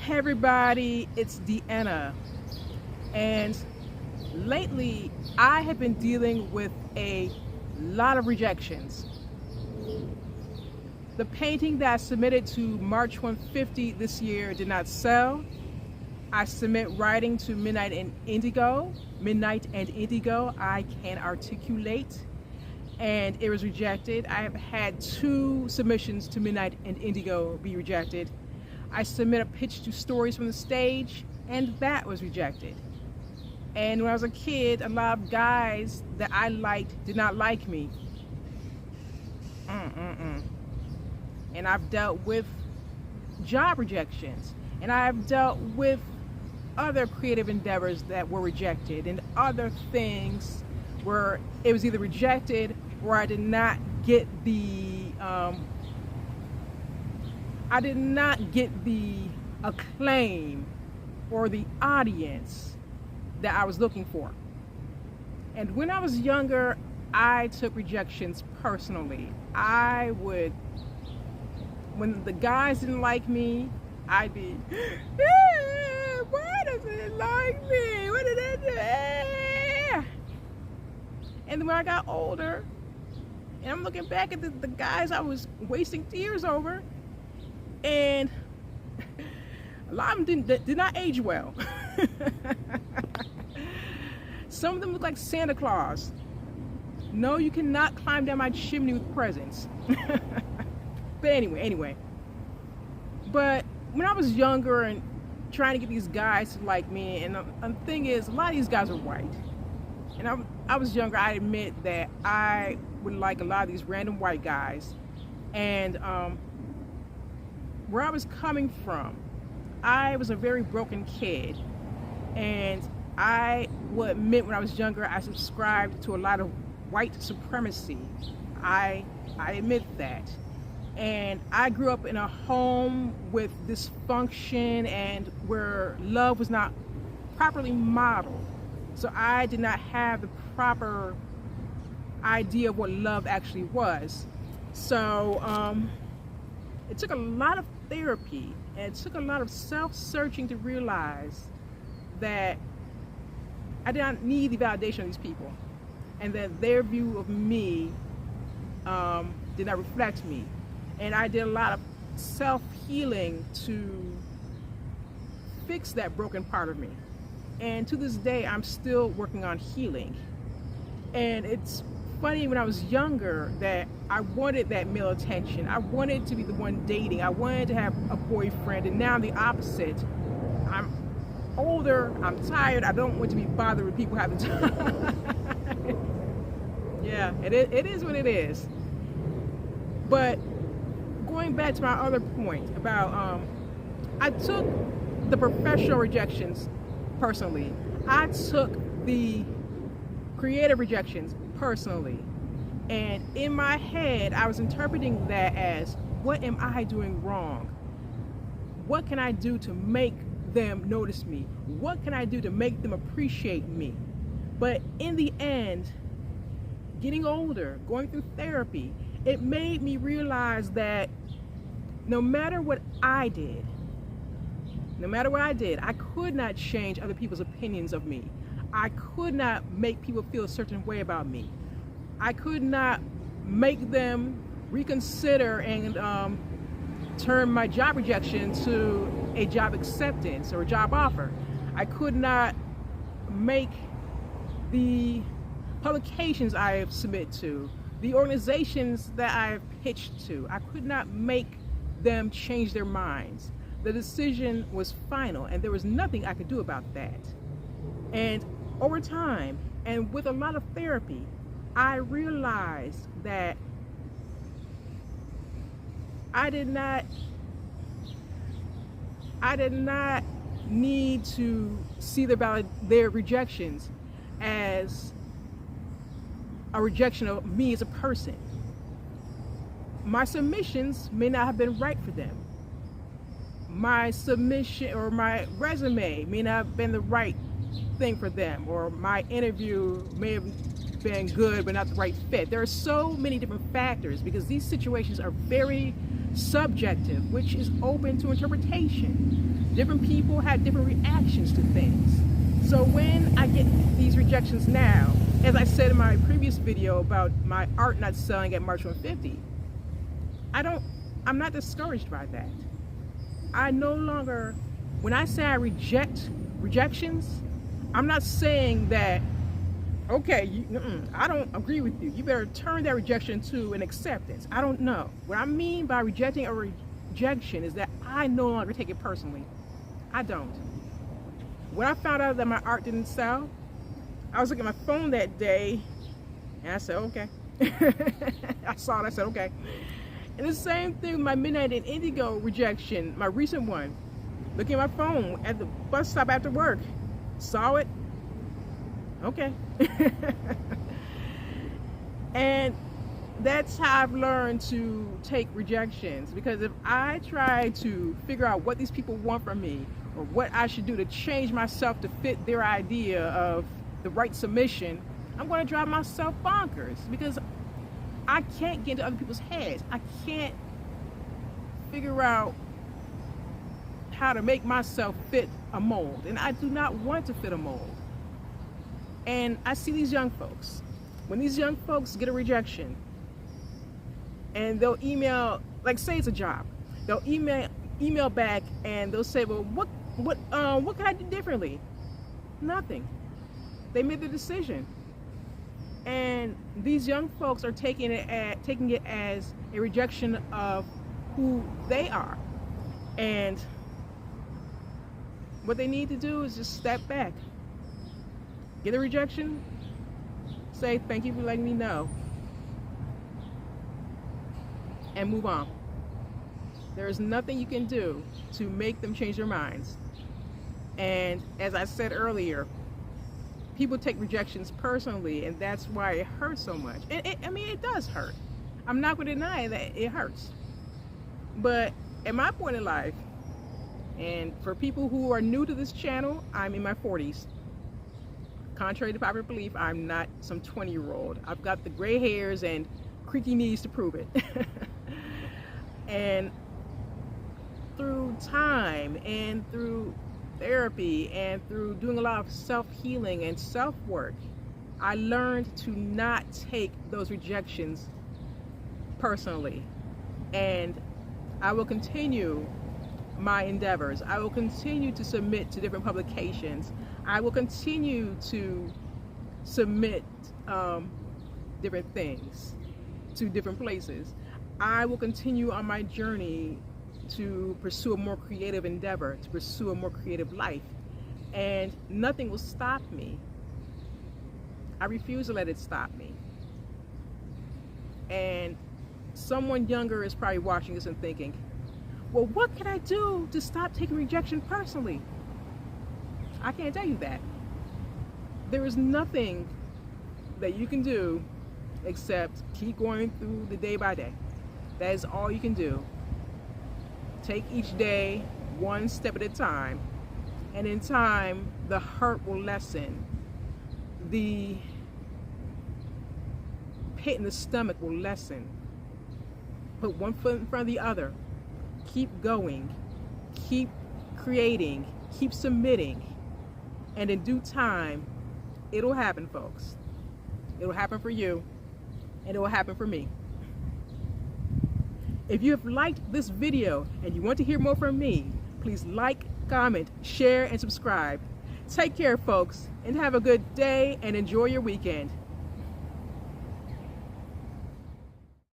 Hey everybody, it's Deanna, and lately I have been dealing with a lot of rejections. The painting that I submitted to March 150 this year did not sell. I submit writing to Midnight and Indigo, I can articulate, and it was rejected. I have had 2 submissions to Midnight and Indigo be rejected. I submit a pitch to Stories from the Stage, and that was rejected. And when I was a kid, a lot of guys that I liked did not like me. And I've dealt with job rejections, and I've dealt with other creative endeavors that were rejected, and other things where it was either rejected or I did not get the acclaim or the audience that I was looking for. And when I was younger, I took rejections personally. When the guys didn't like me, I'd be, why doesn't it like me? What did I do? And then when I got older, and I'm looking back at the guys I was wasting tears over, and a lot of them did not age well. Some of them look like Santa Claus. No, you cannot climb down my chimney with presents. But anyway. But when I was younger and trying to get these guys to like me, and the thing is, a lot of these guys are white. And I was younger, I admit that I would like a lot of these random white guys. And where I was coming from, I was a very broken kid. And I will admit, when I was younger, I subscribed to a lot of white supremacy. I admit that. And I grew up in a home with dysfunction and where love was not properly modeled. So I did not have the proper idea of what love actually was. So it took a lot of therapy, and it took a lot of self-searching to realize that I did not need the validation of these people, and that their view of me did not reflect me. And I did a lot of self-healing to fix that broken part of me. And to this day, I'm still working on healing. And it's funny, when I was younger, that I wanted that male attention. I wanted to be the one dating. I wanted to have a boyfriend. And now I'm the opposite. I'm older, I'm tired, I don't want to be bothered with people half the time. Yeah, it is what it is. But going back to my other point about, I took the professional rejections personally. I took the creative rejections personally. And in my head, I was interpreting that as, what am I doing wrong? What can I do to make them notice me? What can I do to make them appreciate me? But in the end, getting older, going through therapy, it made me realize that no matter what I did, I could not change other people's opinions of me. I could not make people feel a certain way about me. I could not make them reconsider and turn my job rejection to a job acceptance or a job offer. I could not make the publications I have submitted to, the organizations that I have pitched to, I could not make them change their minds. The decision was final, and there was nothing I could do about that. And over time, and with a lot of therapy, I realized that I did not need to see their rejections as a rejection of me as a person. My submissions may not have been right for them. My submission or my resume may not have been the right thing for them, or my interview may have been good but not the right fit. There are so many different factors because these situations are very subjective, which is open to interpretation. Different people have different reactions to things. So when I get these rejections now, as I said in my previous video about my art not selling at March 150, I'm not discouraged by that. I no longer, when I say I reject rejections, I'm not saying that, okay, I don't agree with you. You better turn that rejection to an acceptance. I don't know. What I mean by rejecting a rejection is that I no longer take it personally. I don't. When I found out that my art didn't sell, I was looking at my phone that day and I said, okay. I saw it, I said, okay. And the same thing with my Midnight and Indigo rejection, my recent one. Looking at my phone at the bus stop after work. Saw it. Okay. And that's how I've learned to take rejections, because if I try to figure out what these people want from me or what I should do to change myself to fit their idea of the right submission, I'm going to drive myself bonkers, because I can't get into other people's heads. I can't figure out how to make myself fit a mold, and I do not want to fit a mold. And I see these young folks, when these young folks get a rejection and they'll email, like say it's a job, they'll email back and they'll say, well, what can I do differently? Nothing. They made the decision. And these young folks are taking it as a rejection of who they are. And what they need to do is just step back. Get a rejection, say thank you for letting me know, and move on. There is nothing you can do to make them change their minds. And as I said earlier, people take rejections personally, and that's why it hurts so much. I mean, it does hurt. I'm not going to deny that it hurts. But at my point in life, and for people who are new to this channel, I'm in my 40s. Contrary to popular belief, I'm not some 20-year-old. I've got the gray hairs and creaky knees to prove it. And through time and through therapy and through doing a lot of self-healing and self-work, I learned to not take those rejections personally. And I will continue my endeavors. I will continue to submit to different publications. I will continue to submit different things to different places. I will continue on my journey to pursue a more creative endeavor, to pursue a more creative life, and nothing will stop me. I refuse to let it stop me. And someone younger is probably watching this and thinking, well, what can I do to stop taking rejection personally? I can't tell you that. There is nothing that you can do except keep going through the day by day. That is all you can do. Take each day one step at a time, and in time the hurt will lessen. The pit in the stomach will lessen. Put one foot in front of the other. Keep going, keep creating, keep submitting, and in due time, it'll happen, folks. It'll happen for you, and it will happen for me. If you have liked this video and you want to hear more from me, please like, comment, share, and subscribe. Take care, folks, and have a good day and enjoy your weekend.